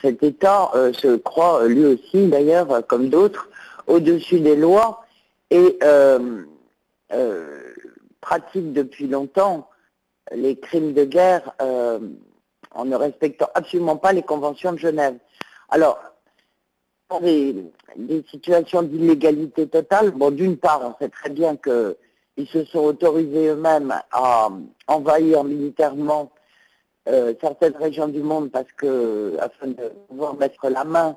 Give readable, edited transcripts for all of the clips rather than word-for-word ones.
cet État se croit lui aussi, d'ailleurs, comme d'autres, au-dessus des lois et pratique depuis longtemps les crimes de guerre en ne respectant absolument pas les conventions de Genève. Alors, pour des situations d'illégalité totale, bon, d'une part, on sait très bien qu'ils se sont autorisés eux-mêmes à envahir militairement certaines régions du monde afin de pouvoir mettre la main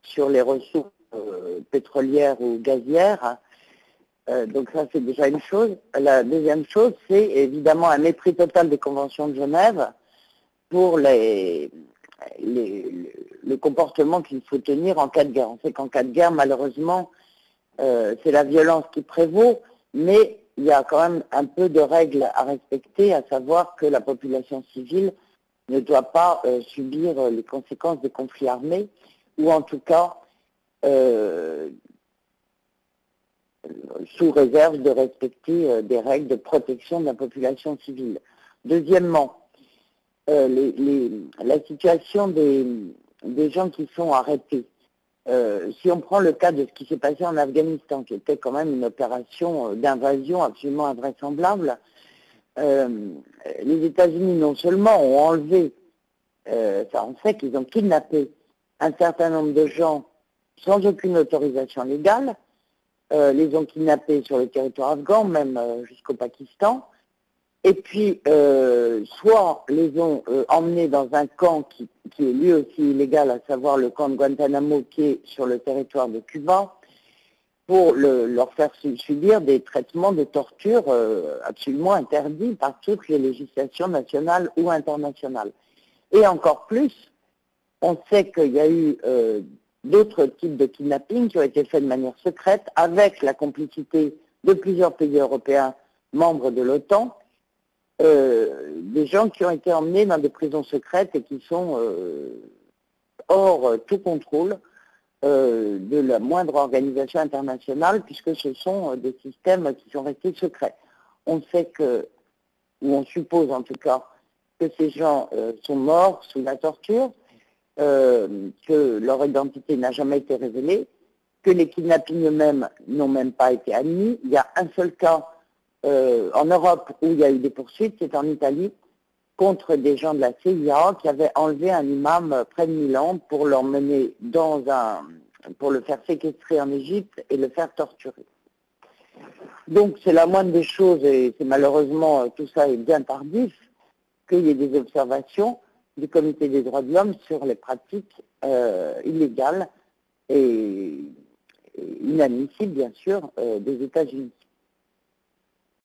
sur les ressources pétrolières ou gazières. Donc ça, c'est déjà une chose. La deuxième chose, c'est évidemment un mépris total des conventions de Genève pour le comportement qu'il faut tenir en cas de guerre. On sait qu'en cas de guerre, malheureusement, c'est la violence qui prévaut, mais il y a quand même un peu de règles à respecter, à savoir que la population civile ne doit pas subir les conséquences des conflits armés, ou en tout cas sous réserve de respecter des règles de protection de la population civile. Deuxièmement, la situation des gens qui sont arrêtés. Si on prend le cas de ce qui s'est passé en Afghanistan, qui était quand même une opération d'invasion absolument invraisemblable, les États-Unis non seulement ont enlevé, on sait qu'ils ont kidnappé un certain nombre de gens sans aucune autorisation légale, les ont kidnappés sur le territoire afghan, même jusqu'au Pakistan, et puis soit les ont emmenés dans un camp qui est lui aussi illégal, à savoir le camp de Guantanamo qui est sur le territoire de Cuba, pour leur faire subir des traitements de torture absolument interdits par toutes les législations nationales ou internationales. Et encore plus, on sait qu'il y a eu d'autres types de kidnapping qui ont été faits de manière secrète avec la complicité de plusieurs pays européens membres de l'OTAN, des gens qui ont été emmenés dans des prisons secrètes et qui sont hors tout contrôle de la moindre organisation internationale, puisque ce sont des systèmes qui sont restés secrets. On sait ou on suppose en tout cas, que ces gens sont morts sous la torture, que leur identité n'a jamais été révélée, que les kidnappings eux-mêmes n'ont même pas été admis. Il y a un seul cas en Europe où il y a eu des poursuites, c'est en Italie, contre des gens de la CIA qui avaient enlevé un imam près de Milan pour l'emmener pour le faire séquestrer en Égypte et le faire torturer. Donc c'est la moindre des choses, et c'est malheureusement, tout ça est bien tardif, qu'il y ait des observations du Comité des droits de l'homme sur les pratiques illégales et inadmissibles, bien sûr, des États-Unis.